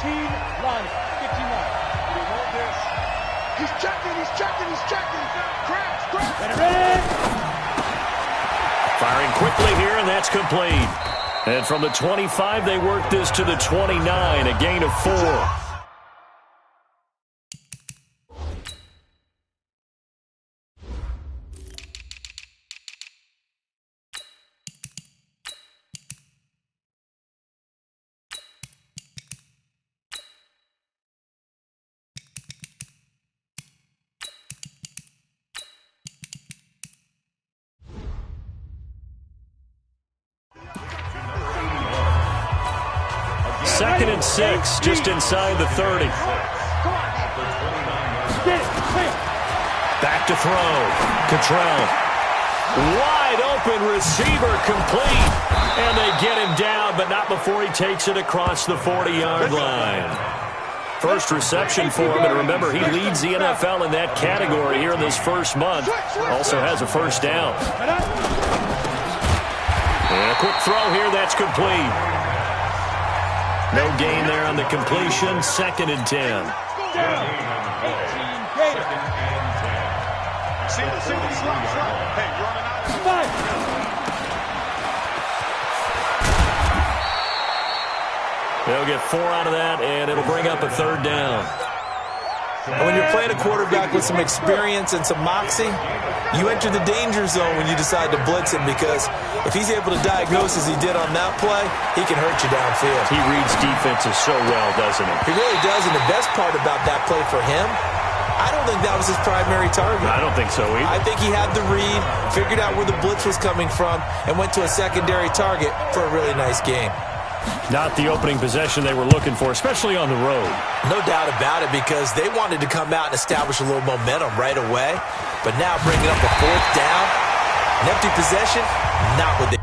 line. 15 line. They want this. He's checking. Grabs. Ready. Firing quickly here, and that's complete. And from the 25, they work this to the 29, a gain of 4. Second and 6, just inside the 30. Back to throw. Cottrell. Wide open receiver complete. And they get him down, but not before he takes it across the 40-yard line. First reception for him, and remember, he leads the NFL in that category here in this first month. Also has a first down. And a quick throw here, that's complete. No gain there on the completion. Second and 10. See the slot. Hey, running out. They'll get 4 out of that, and it'll bring up a third down. And when you're playing a quarterback with some experience and some moxie, you enter the danger zone when you decide to blitz him, because if he's able to diagnose as he did on that play, he can hurt you downfield. He reads defenses so well, doesn't he? He really does, and the best part about that play for him, I don't think that was his primary target. I don't think so either. I think he had the read, figured out where the blitz was coming from, and went to a secondary target for a really nice game. Not the opening possession they were looking for, especially on the road. No doubt about it, because they wanted to come out and establish a little momentum right away. But now bringing up a fourth down, an empty possession, not what they...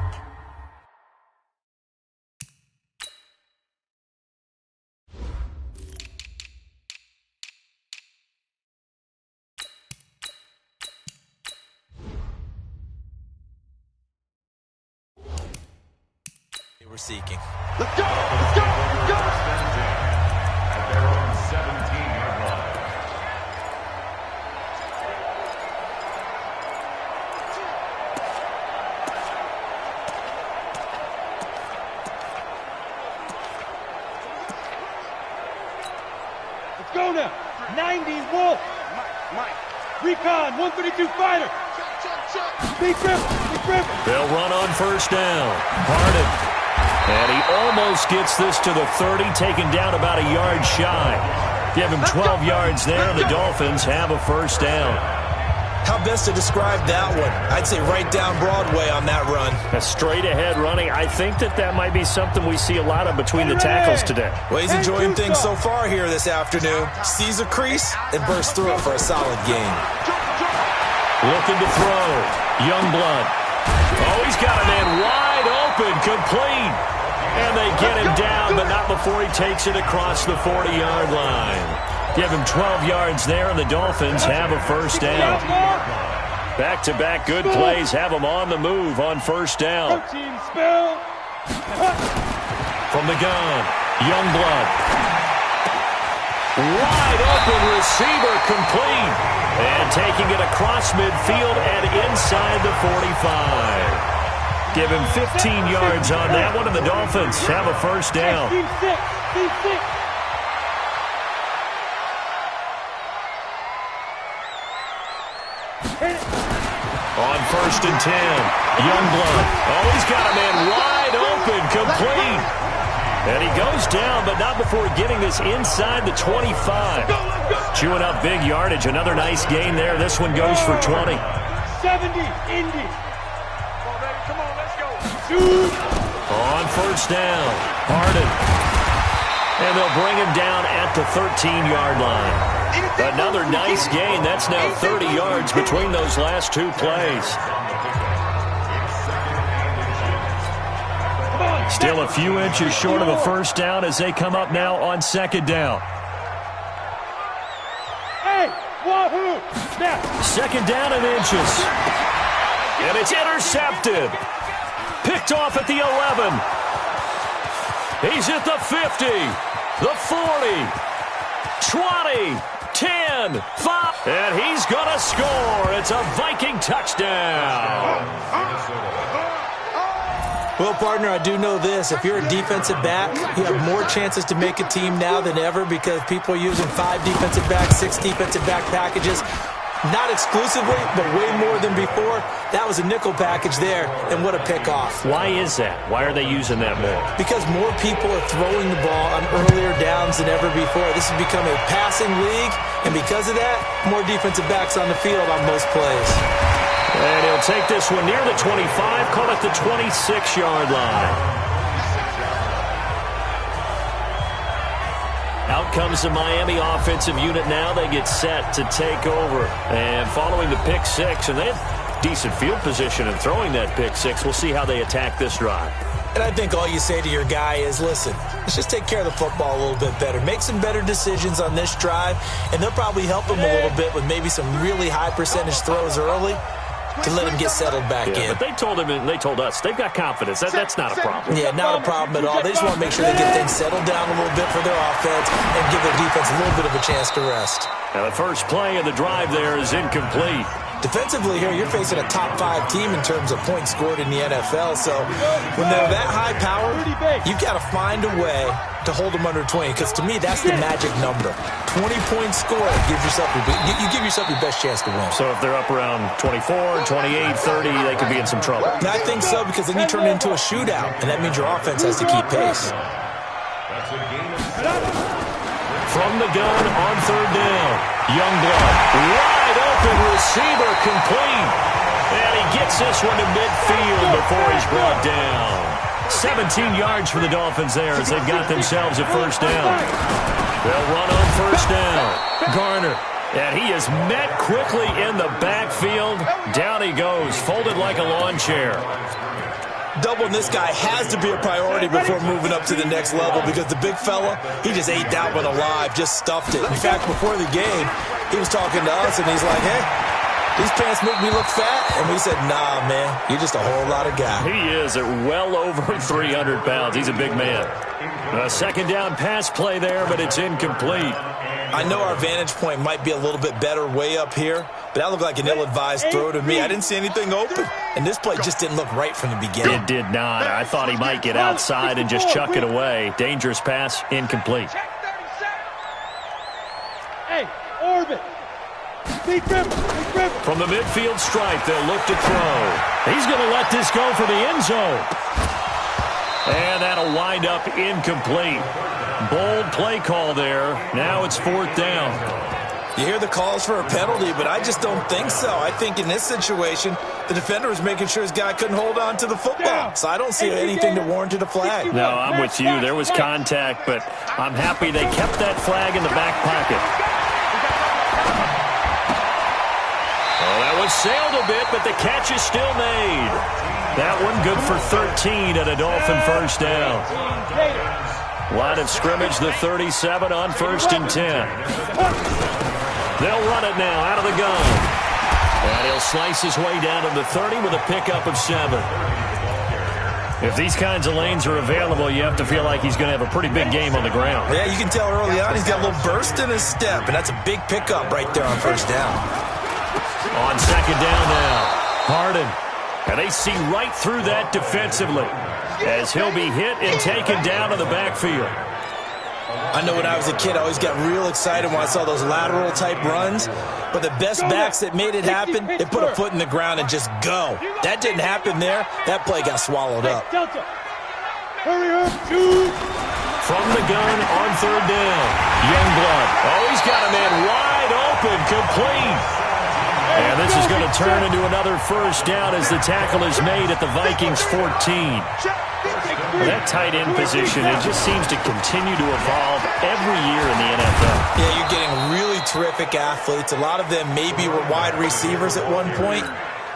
were seeking. Let's go! At their own 17-yard line. Let's go now. 90 Wolf. Mike. Recon, 132 fighter. Big grip. They'll run on first down. Harden. And he almost gets this to the 30, taken down about a yard shy. Give him 12 yards there, and the Dolphins have a first down. How best to describe that one? I'd say right down Broadway on that run. A straight-ahead running. I think that might be something we see a lot of between the tackles today. Well, he's enjoying things so far here this afternoon. Sees a crease and bursts through it for a solid gain. Looking to throw. Youngblood. Oh, he's got a man wide open, complete. And they get him down, but not before he takes it across the 40-yard line. Give him 12 yards there, and the Dolphins have a first down. Back-to-back good plays have them on the move on first down. From the gun, Youngblood. Wide open receiver complete. And taking it across midfield and inside the 45. Give him 15 yards on that one, and the Dolphins have a first down. On first and 10, Youngblood. Oh, he's got a man wide open, complete. And he goes down, but not before getting this inside the 25. Chewing up big yardage. Another nice gain there. This one goes for 20. 70, Indy. Come on, let's go. On first down, Harden. And they'll bring him down at the 13-yard line. Another nice gain. That's now 30 yards between those last two plays. Still a few inches short of a first down as they come up now on second down. Second down and inches. And it's intercepted. Picked off at the 11. He's at the 50. the 40, 20, 10, 5, and he's going to score. It's a Viking touchdown. Well, partner, I do know this. If you're a defensive back, you have more chances to make a team now than ever because people are using 5 defensive backs, 6 defensive back packages. Not exclusively, but way more than before. That was a nickel package there, and what a pickoff. Why is that? Why are they using that more? Because more people are throwing the ball on earlier downs than ever before. This has become a passing league, and because of that, more defensive backs on the field on most plays. And he'll take this one near the 25, call it the 26-yard line. Out comes the Miami offensive unit now. They get set to take over. And following the pick six, and they have decent field position in throwing that pick six. We'll see how they attack this drive. And I think all you say to your guy is, listen, let's just take care of the football a little bit better. Make some better decisions on this drive, and they'll probably help him a little bit with maybe some really high percentage throws early to let him get settled back in. But they told him and they told us they've got confidence. That's not a problem. Yeah, not a problem at all. They just want to make sure they get things settled down a little bit for their offense and give their defense a little bit of a chance to rest. Now the first play of the drive there is incomplete. Defensively here, you're facing a top 5 team in terms of points scored in the NFL. So when they're that high power, you've got to find a way to hold them under 20. Because to me, that's the magic number. 20 points scored gives yourself you give yourself your best chance to win. So if they're up around 24, 28, 30, they could be in some trouble. And I think so, because then you turn it into a shootout, and that means your offense has to keep pace. From the gun on third down, Youngblood, wide open receiver, complete. And he gets this one to midfield before he's brought down. 17 yards for the Dolphins there as they've got themselves a first down. They'll run on first down. Garner, and he is met quickly in the backfield. Down he goes, folded like a lawn chair. Doubling this guy has to be a priority before moving up to the next level, because the big fella, he just ate that one alive, just stuffed it. In fact, before the game, he was talking to us, and he's like, hey, these pants make me look fat. And we said, nah, man, you're just a whole lot of guy. He is at well over 300 pounds. He's a big man. A second down pass play there, but it's incomplete. I know our vantage point might be a little bit better way up here, but that looked like an ill-advised throw to me. I didn't see anything open, and this play just didn't look right from the beginning. It did not. I thought he might get outside and just chuck it away. Dangerous pass, incomplete. Hey, Orbit. From the midfield stripe, they'll look to throw. He's going to let this go for the end zone. And that'll wind up incomplete. Bold play call there. Now it's fourth down. You hear the calls for a penalty, but I just don't think so. I think in this situation, the defender was making sure his guy couldn't hold on to the football. So I don't see anything that warranted a flag. No, I'm with you. There was contact, but I'm happy they kept that flag in the back pocket. Oh, that was sailed a bit, but the catch is still made. That one good for 13 at a Dolphin first down. Line of scrimmage, the 37 on first and 10. They'll run it now out of the gun. And he'll slice his way down to the 30 with a pickup of 7. If these kinds of lanes are available, you have to feel like he's going to have a pretty big game on the ground. Yeah, you can tell early on he's got a little burst in his step, and that's a big pickup right there on first down. On second down now, Harden. And they see right through that defensively as he'll be hit and taken down in the backfield. I know when I was a kid, I always got real excited when I saw those lateral-type runs. But the best backs that made it happen, they put a foot in the ground and just go. That didn't happen there. That play got swallowed up. Hurry up, shoot! From the gun on third down, Youngblood. Oh, he's got a man wide open, complete. And this is going to turn into another first down as the tackle is made at the Vikings 14. That tight end position, it just seems to continue to evolve every year in the NFL. Yeah, you're getting really terrific athletes. A lot of them maybe were wide receivers at one point.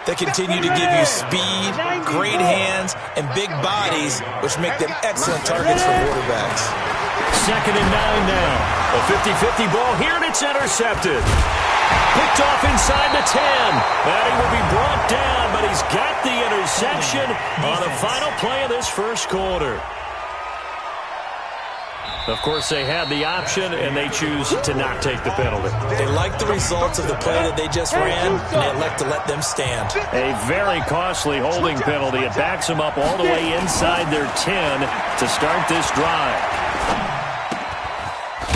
They continue to give you speed, great hands, and big bodies, which make them excellent targets for quarterbacks. Second and 9 now. A 50-50 ball here, and it's intercepted. Picked off inside the 10. And he will be brought down, but he's got the interception on the final play of this first quarter. Of course, they had the option, and they choose to not take the penalty. They like the results of the play that they just ran, and they elect to let them stand. A very costly holding penalty. It backs them up all the way inside their 10 to start this drive.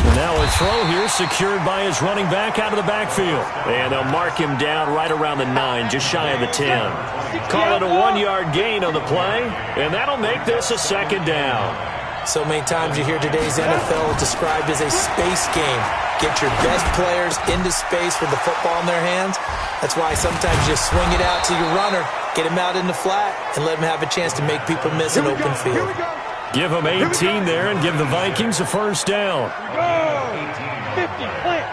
And now a throw here secured by his running back out of the backfield. And they'll mark him down right around the 9, just shy of the 10. Call it a 1-yard gain on the play, and that'll make this a second down. So many times you hear today's NFL described as a space game. Get your best players into space with the football in their hands. That's why sometimes you swing it out to your runner, get him out in the flat, and let him have a chance to make people miss an open field. Give them 18 there and give the Vikings a first down. 50, plant.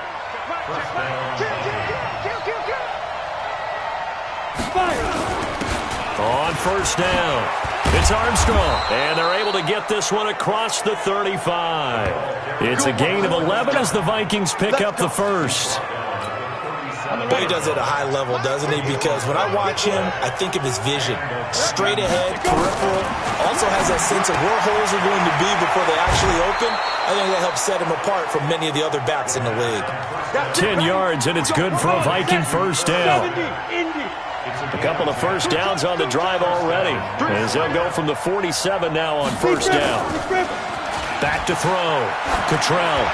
On first down, it's Armstrong, and they're able to get this one across the 35. It's a gain of 11 as the Vikings pick up the first. But he does it at a high level, doesn't he? Because when I watch him, I think of his vision. Straight ahead, peripheral, also has that sense of where holes are going to be before they actually open. I think that helps set him apart from many of the other backs in the league. 10 yards, and it's good for a Viking first down. A couple of first downs on the drive already, as they'll go from the 47 now on first down. Back to throw. Cottrell.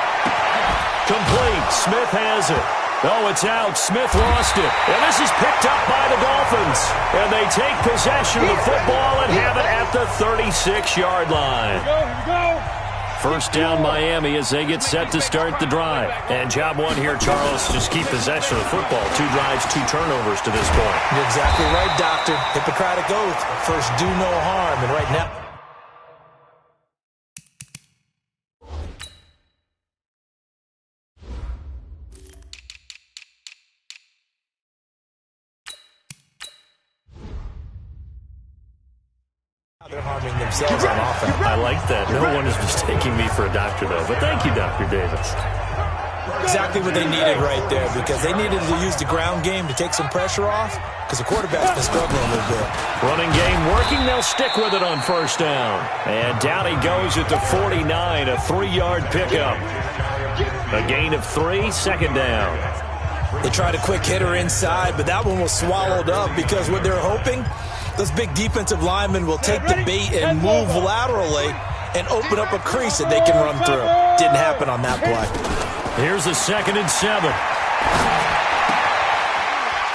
Complete. Smith has it. Oh, it's out. Smith lost it. And this is picked up by the Dolphins. And they take possession of the football and have it at the 36-yard line. Here we go. First down Miami as they get set to start the drive. And job one here, Charles, just keep possession of the football. 2 drives, 2 turnovers to this point. You're exactly right, Doctor. Hippocratic oath. First, do no harm. And right now... they're harming themselves on offense. I like that. No one is mistaking me for a doctor, though. But thank you, Dr. Davis. Exactly what they needed right there, because they needed to use the ground game to take some pressure off, because the quarterback's been struggling a little bit. Running game working. They'll stick with it on first down. And down he goes at the 49, a 3-yard pickup. A gain of 3, second down. They tried a quick hitter inside, but that one was swallowed up because what they're hoping, those big defensive linemen will take the bait and move laterally and open up a crease that they can run through. Didn't happen on that play. Here's the 2nd and 7.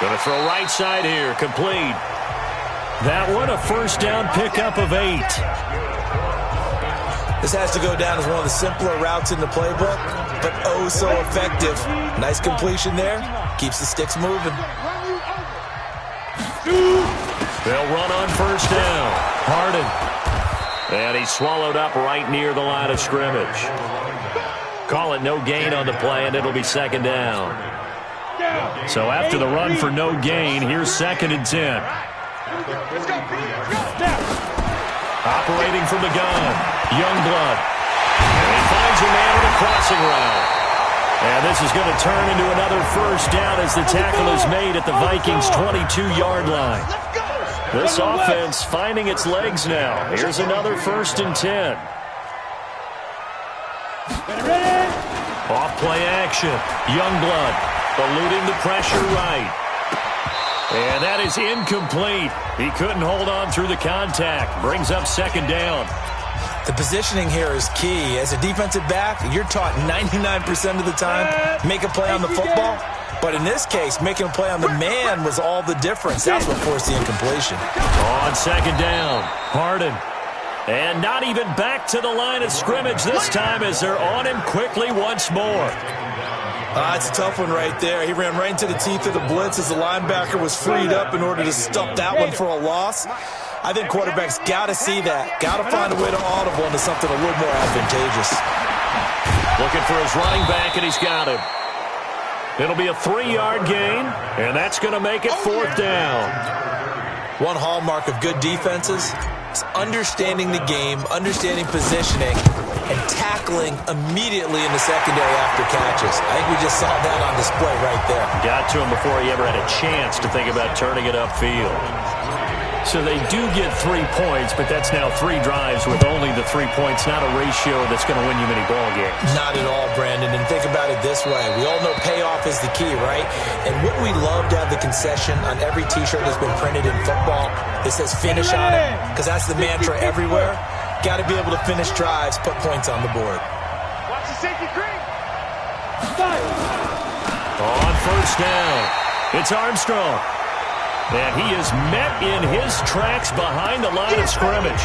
Going to throw right side here, complete. That one, a first down pickup of 8. This has to go down as one of the simpler routes in the playbook, but oh so effective. Nice completion there. Keeps the sticks moving. They'll run on first down. Harden. And he's swallowed up right near the line of scrimmage. Call it no gain on the play, and it'll be second down. So after the run for no gain, here's 2nd and 10. Operating from the gun, Youngblood. And he finds a man on a crossing route. And this is going to turn into another first down as the tackle is made at the Vikings' 22-yard line. This offense finding its legs now. Here's another 1st and 10. Off play action. Youngblood eluding the pressure right. And that is incomplete. He couldn't hold on through the contact. Brings up second down. The positioning here is key. As a defensive back, you're taught 99% of the time, make a play on the football. But in this case, making a play on the man was all the difference. That's what forced the incompletion. On second down, Harden. And not even back to the line of scrimmage this time as they're on him quickly once more. It's a tough one right there. He ran right into the teeth of the blitz as the linebacker was freed up in order to stop that one for a loss. I think quarterbacks got to see that. Got to find a way to audible into something a little more advantageous. Looking for his running back, and he's got him. It'll be a 3-yard gain, and that's going to make it 4th down. One hallmark of good defenses is understanding the game, understanding positioning, and tackling immediately in the secondary after catches. I think we just saw that on display right there. Got to him before he ever had a chance to think about turning it upfield. So they do get 3 points, but that's now 3 drives with only the 3 points, not a ratio that's going to win you many ball games. Not at all, Brandon. And think about it this way. We all know payoff is the key, right? And wouldn't we love to have the concession on every T-shirt that's been printed in football that says finish on it? Because that's the mantra everywhere. Got to be able to finish drives, put points on the board. Watch the safety creep. On first down, it's Armstrong. And he is met in his tracks behind the line of scrimmage.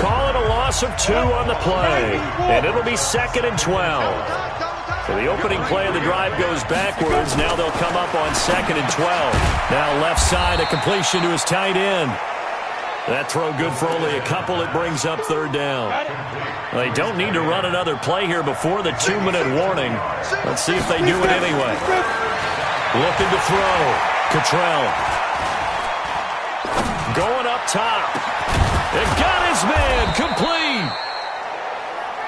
Call it a loss of 2 on the play. And it'll be 2nd and 12. So the opening play of the drive goes backwards. Now they'll come up on 2nd and 12. Now left side, a completion to his tight end. That throw good for only a couple. It brings up 3rd down. They don't need to run another play here before the 2-minute warning. Let's see if they do it anyway. Looking to throw. Cottrell. Going up top. It got his man complete.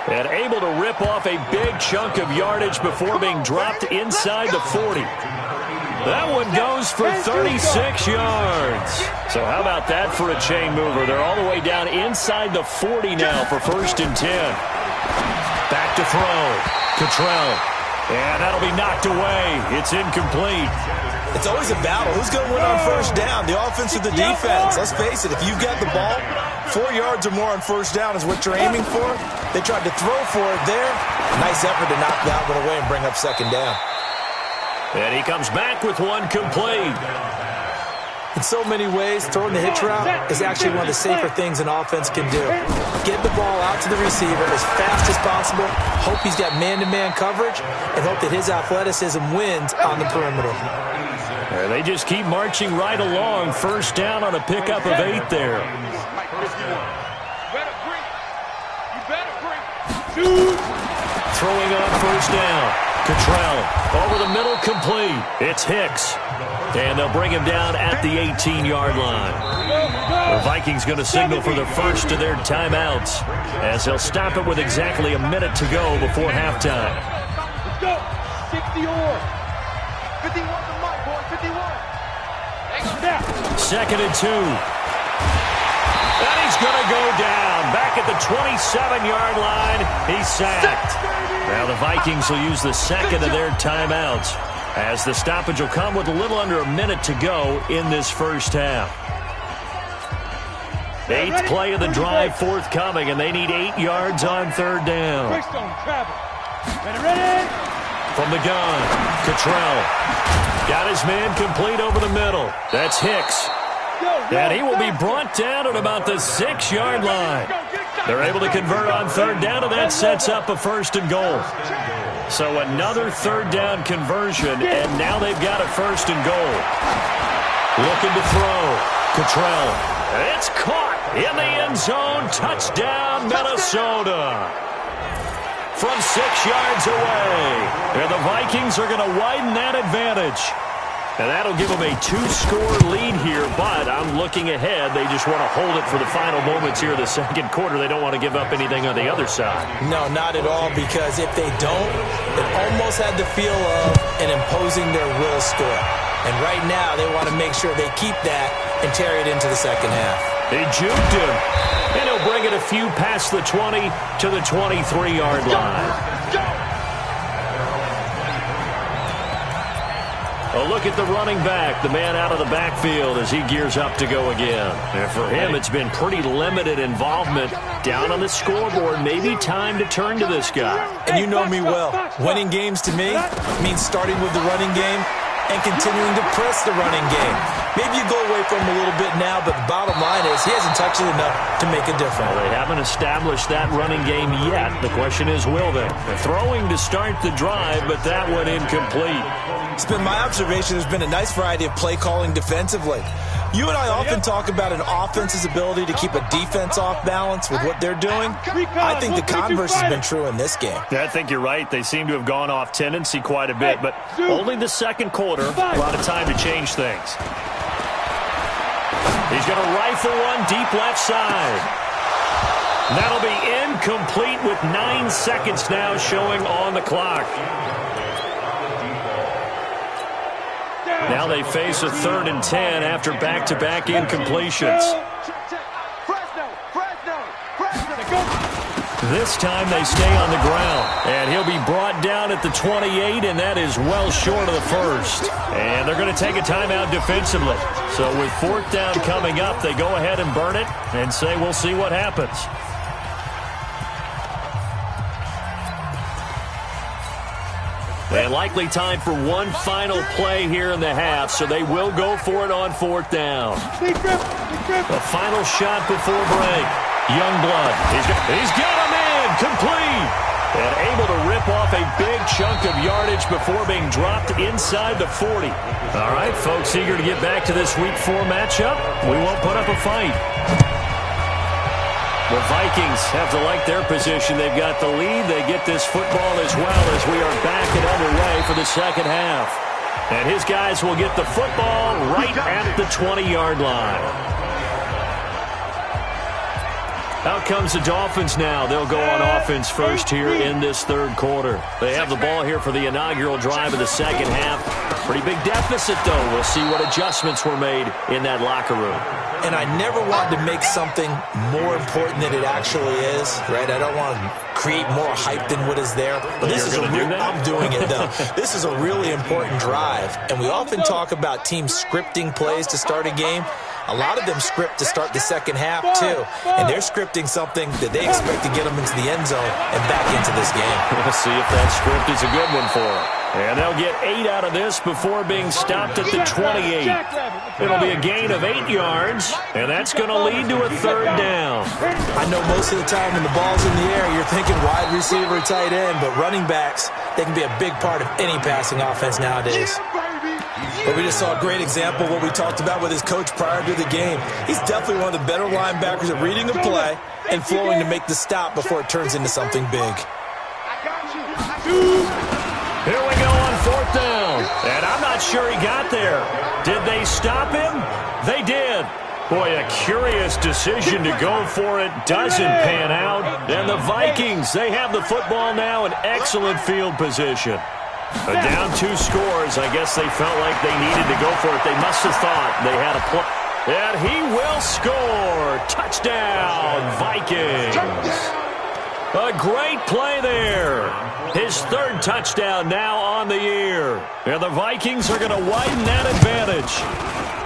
And able to rip off a big chunk of yardage before being dropped inside the 40. That one goes for 36 yards. So how about that for a chain mover? They're all the way down inside the 40 now for 1st and 10. Back to throw. Cottrell. And that'll be knocked away. It's incomplete. It's always a battle. Who's going to win on first down, the offense or the defense? Let's face it, if you've got the ball, 4 yards or more on first down is what you're aiming for. They tried to throw for it there. Nice effort to knock that one away and bring up 2nd down. And he comes back with one complete. In so many ways, throwing the hitch route is actually one of the safer things an offense can do. Get the ball out to the receiver as fast as possible, hope he's got man-to-man coverage, and hope that his athleticism wins on the perimeter. And they just keep marching right along. First down on a pickup of 8 there. Throwing on first down. Cottrell over the middle, complete. It's Hicks. And they'll bring him down at the 18-yard line. The Vikings going to signal for the first of their timeouts as they'll stop it with exactly a minute to go before halftime. Let's go. 60-or. 51 to Mike, boy. 51. 2nd and 2. And he's going to go down. Back at the 27-yard line. He's sacked. Now the Vikings will use the 2nd of their timeouts as the stoppage will come with a little under a minute to go in this first half. 8th play of the drive forthcoming, and they need 8 yards on 3rd down. Ready. From the gun, Cottrell. Got his man complete over the middle. That's Hicks. And he will be brought down at about the 6-yard line. They're able to convert on 3rd down, and that sets up a 1st and goal. So another 3rd down conversion, and now they've got a 1st and goal. Looking to throw. Cottrell. It's caught in the end zone. Touchdown, Minnesota. From 6 yards away. And the Vikings are going to widen that advantage. And that'll give them a 2-score lead here, but I'm looking ahead. They just want to hold it for the final moments here of the 2nd quarter. They don't want to give up anything on the other side. No, not at all, because if they don't, it almost had the feel of an imposing their will score. And right now, they want to make sure they keep that and carry it into the 2nd half. They juked him, and he'll bring it a few past the 20 to the 23-yard line. A look at the running back, the man out of the backfield as he gears up to go again. And for him, it's been pretty limited involvement down on the scoreboard. Maybe time to turn to this guy. And you know me well. Winning games to me means starting with the running game and continuing to press the running game. Maybe you go away from him a little bit now, but the bottom line is he hasn't touched it enough to make a difference. Well, they haven't established that running game yet. The question is, will they? They're throwing to start the drive, but that one incomplete. It's been my observation there's been a nice variety of play calling defensively. You and I often talk about an offense's ability to keep a defense off balance with what they're doing. I think the converse has been true in this game. Yeah, I think you're right. They seem to have gone off tendency quite a bit, but only the 2nd quarter, a lot of time to change things. He's going to rifle one deep left side. That'll be incomplete with 9 seconds now showing on the clock. Now they face a 3rd and 10 after back-to-back incompletions. This time they stay on the ground, and he'll be brought down at the 28, and that is well short of the first. And they're going to take a timeout defensively. So with 4th down coming up, they go ahead and burn it and say we'll see what happens. And likely time for one final play here in the half, so they will go for it on 4th down. The final shot before break. Youngblood, he's got him in, complete, and able to rip off a big chunk of yardage before being dropped inside the 40. All right, folks, eager to get back to this Week 4 matchup. We won't put up a fight. The Vikings have to like their position. They've got the lead. They get this football as well as we are back and underway for the second half. And his guys will get the football right at the 20-yard line. Out comes the Dolphins now. They'll go on offense first here in this 3rd quarter. They have the ball here for the inaugural drive of the second half. Pretty big deficit, though. We'll see what adjustments were made in that locker room. And I never wanted to make something more important than it actually is, right? I don't want to create more hype than what is there. But this is I'm doing it, though. This is a really important drive. And we often talk about teams scripting plays to start a game. A lot of them script to start the second half, too. And they're scripting something that they expect to get them into the end zone and back into this game. We'll see if that script is a good one for them. And they'll get 8 out of this before being stopped at the 28. It'll be a gain of 8 yards, and that's going to lead to a 3rd down. I know most of the time when the ball's in the air, you're thinking wide receiver, tight end, but running backs, they can be a big part of any passing offense nowadays. But we just saw a great example of what we talked about with his coach prior to the game. He's definitely one of the better linebackers at reading a play and flowing to make the stop before it turns into something big. Here we go on 4th down. And I'm not sure he got there. Did they stop him? They did. Boy, a curious decision to go for it. Doesn't pan out. And the Vikings, they have the football now in excellent field position. A down 2 scores. I guess they felt like they needed to go for it. They must have thought they had a play. And he will score. Touchdown, Vikings. A great play there. His 3rd touchdown now on the year. And the Vikings are going to widen that advantage.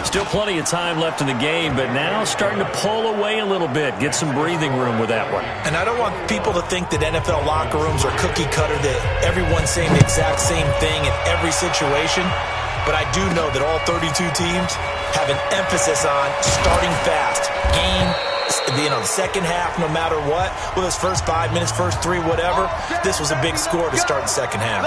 Still plenty of time left in the game, but now starting to pull away a little bit. Get some breathing room with that one. And I don't want people to think that NFL locker rooms are cookie cutter, that everyone's saying the exact same thing in every situation. But I do know that all 32 teams have an emphasis on starting fast. The second half, no matter what, with his first 5 minutes, first 3, whatever, this was a big score to start the second half.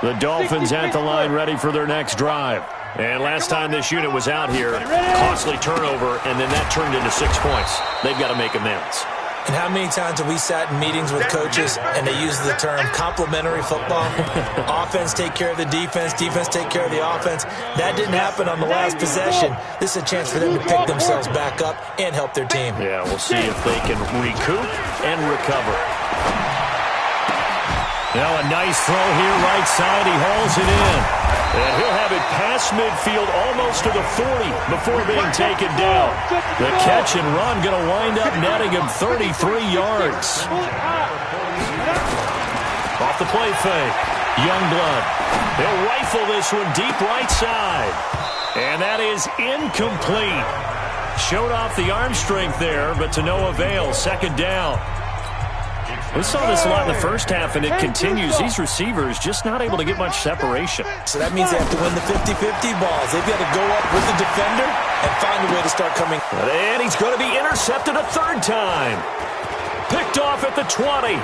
The Dolphins at the line ready for their next drive. And last time this unit was out here, costly turnover, and then that turned into 6 points. They've got to make amends. And how many times have we sat in meetings with coaches and they use the term complementary football? Offense take care of the defense, defense take care of the offense. That didn't happen on the last possession. This is a chance for them to pick themselves back up and help their team. Yeah, we'll see if they can recoup and recover. Now a nice throw here, right side. He hauls it in. And he'll have it past midfield almost to the 40 before being taken down. The catch and run going to wind up netting him 33 yards. Off the play fake. Youngblood. He'll rifle this one deep right side. And that is incomplete. Showed off the arm strength there, but to no avail. 2nd down. We saw this a lot in the first half, and it continues. These receivers just not able to get much separation. So that means they have to win the 50-50 balls. They've got to go up with the defender and find a way to start coming. And he's going to be intercepted a 3rd time. Picked off at the 20.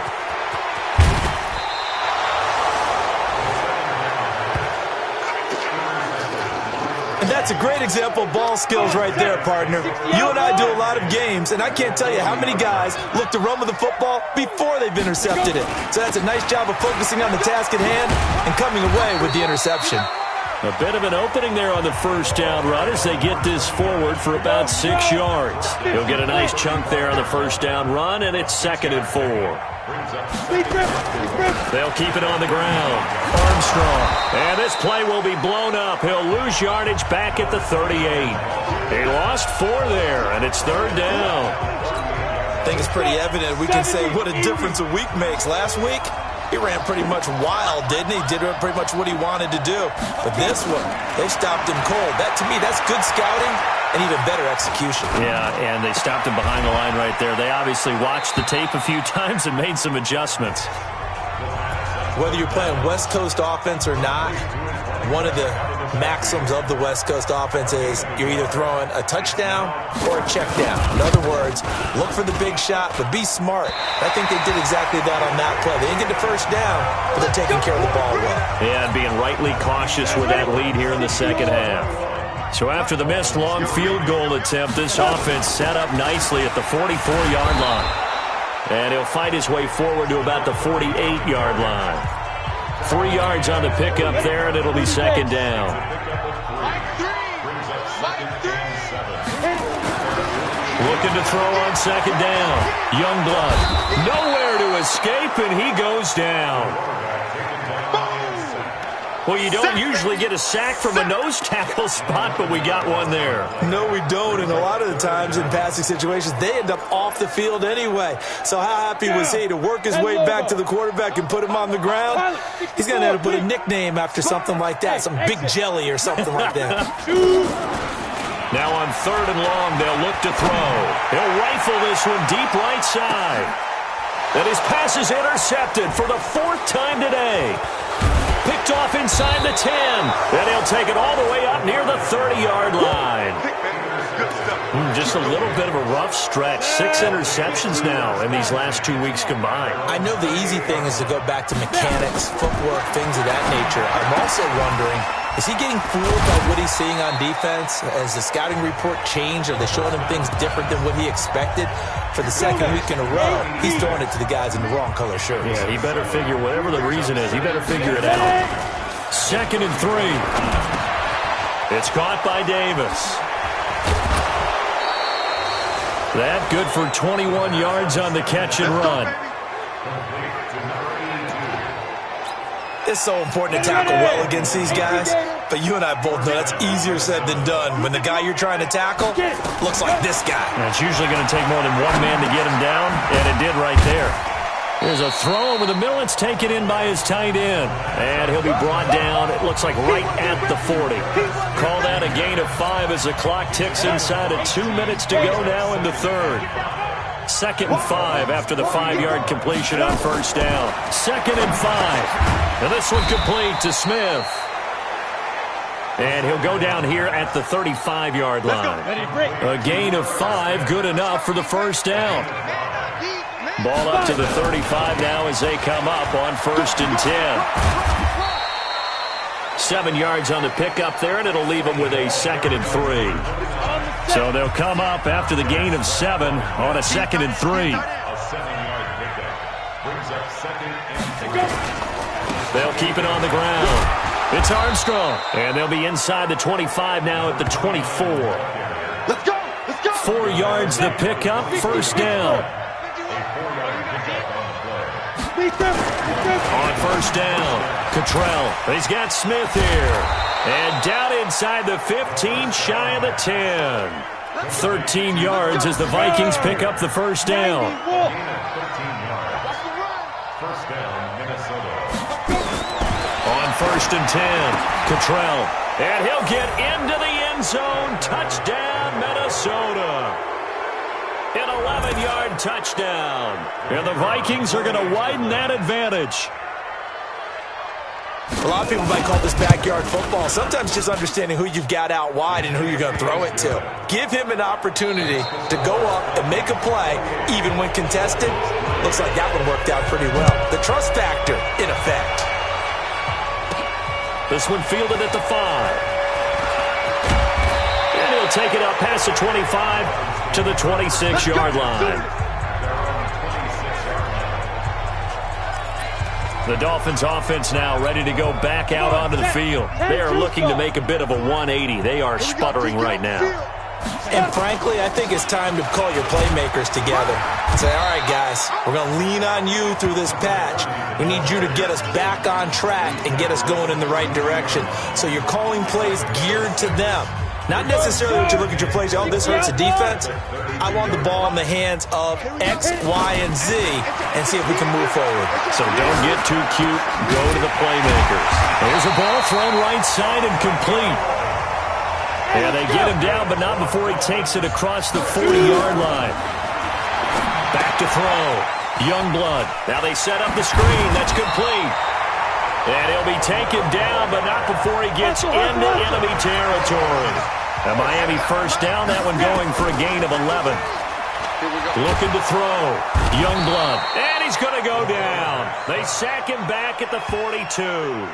And that's a great example of ball skills right there, partner. You and I do a lot of games, and I can't tell you how many guys look to run with the football before they've intercepted it. So that's a nice job of focusing on the task at hand and coming away with the interception. A bit of an opening there on the first down run as they get this forward for about 6 yards. He'll get a nice chunk there on the first down run, and it's 2nd and 4. They'll keep it on the ground. Armstrong. And this play will be blown up. He'll lose yardage back at the 38. He lost 4 there, and it's 3rd down. I think it's pretty evident. We can say what a difference a week makes. Last week, he ran pretty much wild, didn't he? Did pretty much what he wanted to do. But this one, they stopped him cold. That, to me, that's good scouting and even better execution. Yeah, and they stopped him behind the line right there. They obviously watched the tape a few times and made some adjustments. Whether you're playing West Coast offense or not, one of the maxims of the West Coast offense is you're either throwing a touchdown or a check down. In other words, look for the big shot, but be smart. I think they did exactly that on that play. They didn't get the first down, but they're taking care of the ball well. Yeah, and being rightly cautious with that lead here in the second half. So after the missed long field goal attempt, this offense set up nicely at the 44-yard line. And he'll fight his way forward to about the 48-yard line. 3 yards on the pickup there, and it'll be 2nd down. Looking to throw on 2nd down. Youngblood. Nowhere to escape, and he goes down. Well, you don't usually get a sack from a nose tackle spot, but we got one there. No, we don't, and a lot of the times in passing situations, they end up off the field anyway. So how happy was he to work his way back to the quarterback and put him on the ground? He's going to have to put a nickname after something like that, some Big Jelly or something like that. Now on 3rd and long, they'll look to throw. He'll rifle this one deep right side. And his pass is intercepted for the 4th time today. Picked off inside the 10. And he'll take it all the way up near the 30-yard line. Just a little bit of a rough stretch. 6 interceptions now in these last 2 weeks combined. I know the easy thing is to go back to mechanics, footwork, things of that nature. I'm also wondering, is he getting fooled by what he's seeing on defense? Has the scouting report changed? Are they showing him things different than what he expected? For the 2nd week in a row, he's throwing it to the guys in the wrong color shirts. Yeah, he better figure, whatever the reason is, he better figure it out. 2nd and 3. It's caught by Davis. That good for 21 yards on the catch and run. It's so important to tackle well against these guys, but you and I both know that's easier said than done. When the guy you're trying to tackle looks like this guy. And it's usually going to take more than one man to get him down, and it did right there. There's a throw over the middle. It's taken in by his tight end. And he'll be brought down, it looks like right at the 40. Call that a gain of 5 as the clock ticks inside of 2 minutes to go now in the 3rd. 2nd and 5 after the 5-yard completion on 1st down. 2nd and 5. And this one complete to Smith. And he'll go down here at the 35-yard line. A gain of 5, good enough for the 1st down. Ball up to the 35 now as they come up on 1st and 10. 7 yards on the pickup there, and it'll leave them with a 2nd and 3. So they'll come up after the gain of 7 on a 2nd and 3. They'll keep it on the ground. It's Armstrong, and they'll be inside the 25 now at the 24. Let's go! Let's go! 4 yards the pickup, 1st down. On 1st down, Cottrell. He's got Smith here. And down inside the 15, shy of the 10. 13 yards as the Vikings pick up the 1st down. On 1st and 10, Cottrell. And he'll get into the end zone. Touchdown, Minnesota. An 11-yard touchdown. And the Vikings are going to widen that advantage. A lot of people might call this backyard football. Sometimes just understanding who you've got out wide and who you're going to throw it to. Give him an opportunity to go up and make a play, even when contested. Looks like that one worked out pretty well. The trust factor, in effect. This one fielded at the 5. And he'll take it up past the 25 to the 26-yard line. The Dolphins offense now ready to go back out onto the field. They are looking to make a bit of a 180. They are sputtering right now. And frankly, I think it's time to call your playmakers together and say, all right, guys, we're going to lean on you through this patch. We need you to get us back on track and get us going in the right direction. So you're calling plays geared to them. Not necessarily what you look at your plays, oh, this hurts the defense. I want the ball in the hands of X, Y, and Z and see if we can move forward. So don't get too cute. Go to the playmakers. There's a ball thrown right side and complete. And they get him down, but not before he takes it across the 40-yard line. Back to throw. Youngblood. Now they set up the screen. That's complete. And he'll be taken down, but not before he gets into enemy territory. A Miami first down, that one going for a gain of 11. Looking to throw. Youngblood. And he's going to go down. They sack him back at the 42.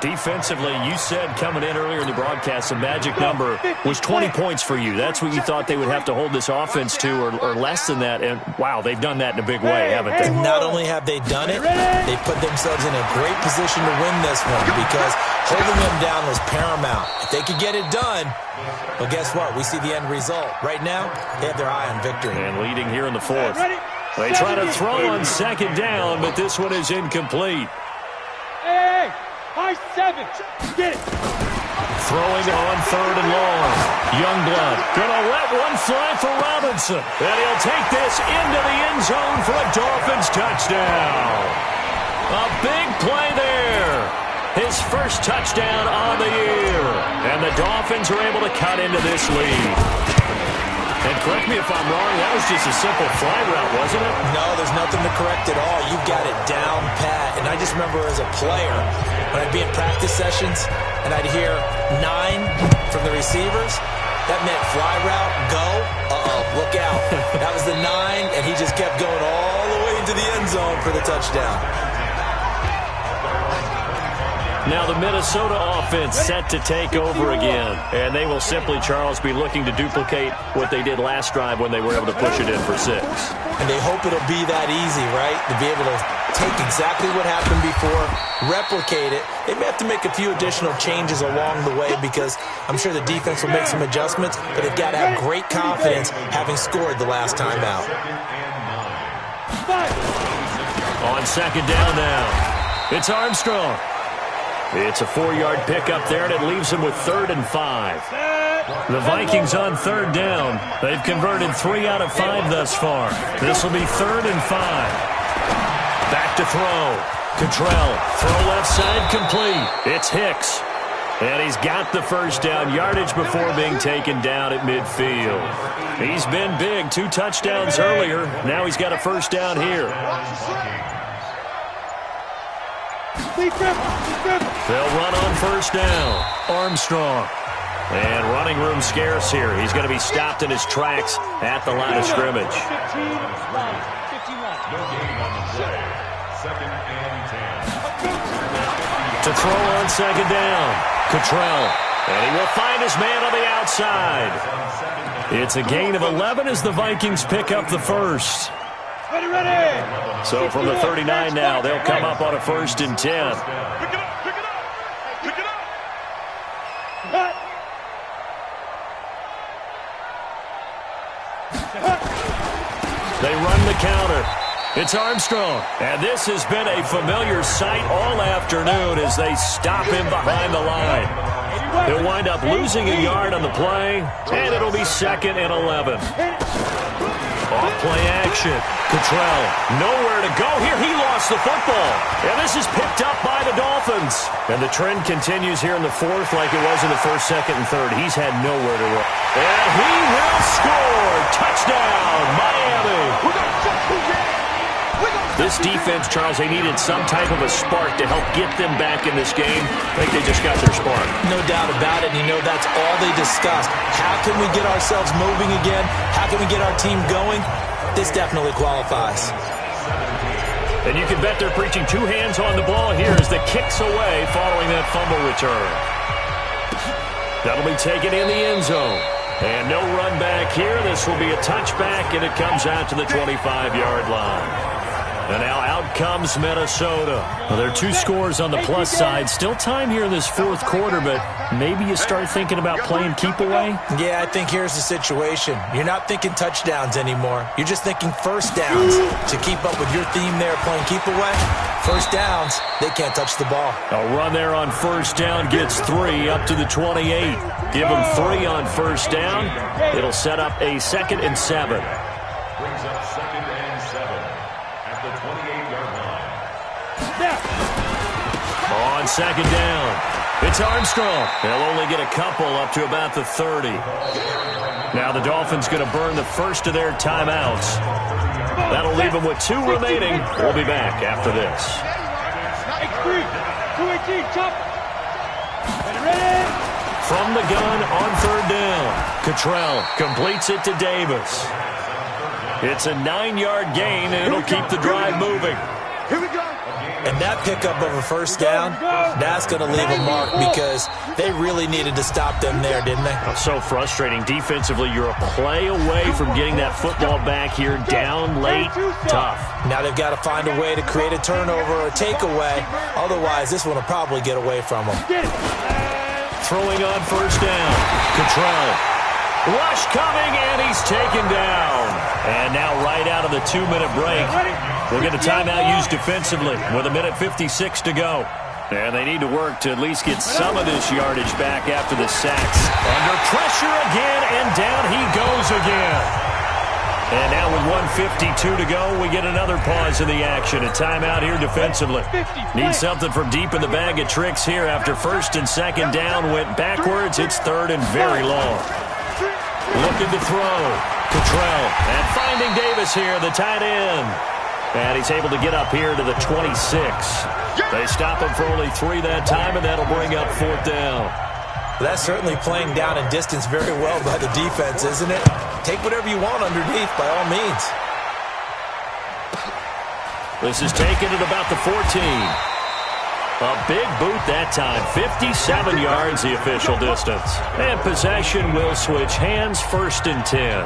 Defensively, you said coming in earlier in the broadcast, the magic number was 20 points for you. That's what you thought they would have to hold this offense to, or less than that. And, wow, they've done that in a big way, haven't they? And not only have they done it, they put themselves in a great position to win this one because holding them down was paramount. If they could get it done, well, guess what? We see the end result. Right now, they have their eye on victory. And leading here in the fourth. They try to throw on second down, but this one is incomplete. Hey! High 7. Get it. Throwing on third and long. Youngblood gonna let one fly for Robinson. And he'll take this into the end zone for a Dolphins touchdown. A big play there. His first touchdown on the year. And the Dolphins are able to cut into this lead. And correct me if I'm wrong, that was just a simple fly route, wasn't it? No, there's nothing to correct at all. You've got it down pat. And I just remember as a player, when I'd be in practice sessions and I'd hear 9 from the receivers, that meant fly route, go, look out. That was the 9, and he just kept going all the way into the end zone for the touchdown. Now the Minnesota offense set to take over again. And they will simply, Charles, be looking to duplicate what they did last drive when they were able to push it in for 6. And they hope it'll be that easy, right? To be able to take exactly what happened before, replicate it. They may have to make a few additional changes along the way because I'm sure the defense will make some adjustments, but they've got to have great confidence having scored the last time out. On second down now, it's Armstrong. It's a 4-yard pickup there, and it leaves him with 3rd and 5. The Vikings on third down. They've converted 3 out of 5 thus far. This will be 3rd and 5. Back to throw. Cottrell, throw left side complete. It's Hicks. And he's got the first down yardage before being taken down at midfield. He's been big. 2 touchdowns earlier. Now he's got a first down here. They'll run on first down. Armstrong. And running room scarce here. He's going to be stopped in his tracks at the line of scrimmage. To throw on second down. Cottrell. And he will find his man on the outside. It's a gain of 11 as the Vikings pick up the first. Ready. So from the 39 now, they'll come up on a 1st and 10. Pick it up. Pick it up. They run the counter. It's Armstrong. And this has been a familiar sight all afternoon as they stop him behind the line. He'll wind up losing a yard on the play, and it'll be 2nd and 11. Off-play action. Cottrell, nowhere to go here. He lost the football. And this is picked up by the Dolphins. And the trend continues here in the 4th like it was in the 1st, 2nd, and 3rd. He's had nowhere to run. And he will score. Touchdown, Miami. This defense, Charles, they needed some type of a spark to help get them back in this game. I think they just got their spark. No doubt about it. And you know that's all they discussed. How can we get ourselves moving again? How can we get our team going? This definitely qualifies. And you can bet they're preaching 2 hands on the ball here as the kick's away following that fumble return. That'll be taken in the end zone. And no run back here. This will be a touchback, and it comes out to the 25-yard line. And now out comes Minnesota. Well, there are 2 scores on the plus side. Still time here in this fourth quarter, but maybe you start thinking about playing keep away? Yeah, I think here's the situation. You're not thinking touchdowns anymore. You're just thinking first downs. To keep up with your theme there, playing keep away, first downs, they can't touch the ball. A run there on first down gets 3 up to the 28. Give them 3 on first down. It'll set up a 2nd and 7. Brings up 2nd and 7 at the 28-yard line. On 2nd down, it's Armstrong. They'll only get a couple up to about the 30. Now the Dolphins going to burn the first of their timeouts. That'll leave them with 2 remaining. We'll be back after this. From the gun on 3rd down, Cottrell completes it to Davis. It's a 9-yard gain, and it'll keep the drive moving. Here we go. And that pickup of a first down, that's going to leave a mark because they really needed to stop them there, didn't they? So frustrating. Defensively, you're a play away from getting that football back here. Down late, tough. Now they've got to find a way to create a turnover or a takeaway. Otherwise, this one will probably get away from them. Throwing on first down, Cottrell. Rush coming, and he's taken down. And now right out of the 2-minute break, we'll get a timeout used defensively with 1:56 to go. And they need to work to at least get some of this yardage back after the sacks. Under pressure again, and down he goes again. And now with 1:52 to go, we get another pause in the action. A timeout here defensively. Need something from deep in the bag of tricks here after 1st and 2nd down went backwards. It's 3rd and very long. Looking to throw. Cottrell. And finding Davis here, the tight end. And he's able to get up here to the 26. They stop him for only 3 that time, and that'll bring up 4th down. That's certainly playing down and distance very well by the defense, isn't it? Take whatever you want underneath, by all means. This is taken at about the 14. A big boot that time. 57 yards the official distance. And possession will switch hands, 1st and 10.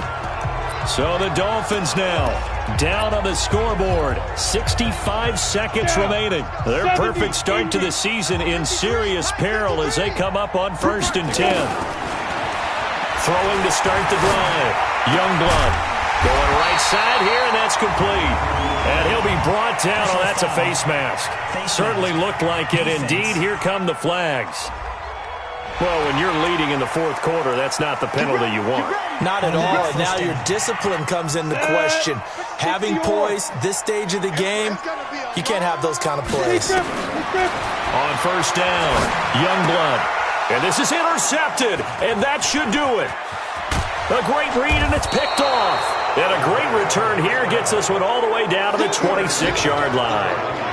So the Dolphins now down on the scoreboard. 65 seconds remaining. Their perfect start to the season in serious peril as they come up on 1st and 10. Throwing to start the drive. Youngblood going right side here, and that's complete. And he'll be brought down. Oh, that's a face mask. Certainly looked like it. Indeed, here come the flags. Well, when you're leading in the 4th quarter, that's not the penalty you want. Not at all. And now your discipline comes into question. Having poise this stage of the game, you can't have those kind of plays. On first down, Youngblood. And this is intercepted, and that should do it. A great read, and it's picked off. And a great return here gets this one all the way down to the 26-yard line.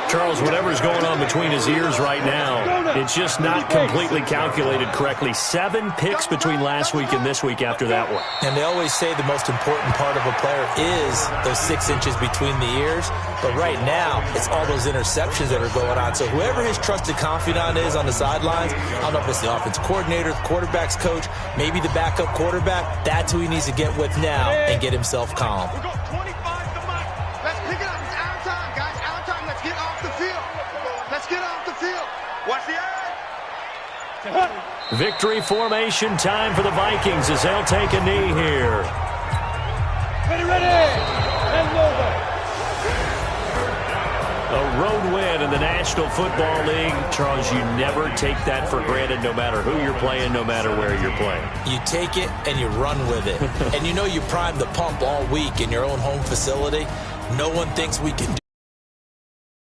Charles, whatever's going on between his ears right now, it's just not completely calculated correctly. 7 picks between last week and this week after that one. And they always say the most important part of a player is those 6 inches between the ears. But right now, it's all those interceptions that are going on. So whoever his trusted confidant is on the sidelines, I don't know if it's the offensive coordinator, the quarterback's coach, maybe the backup quarterback, that's who he needs to get with now and get himself calm. We're going 25 to Mike. Let's pick it up. It's our time, guys. Our time. Let's get off the field. Let's get off the field. Watch the eye. Victory formation time for the Vikings as they'll take a knee here. Ready. And over. A road win in the National Football League. Charles, you never take that for granted no matter who you're playing, no matter where you're playing. You take it and you run with it. And you know you primed the pump all week in your own home facility. No one thinks we can do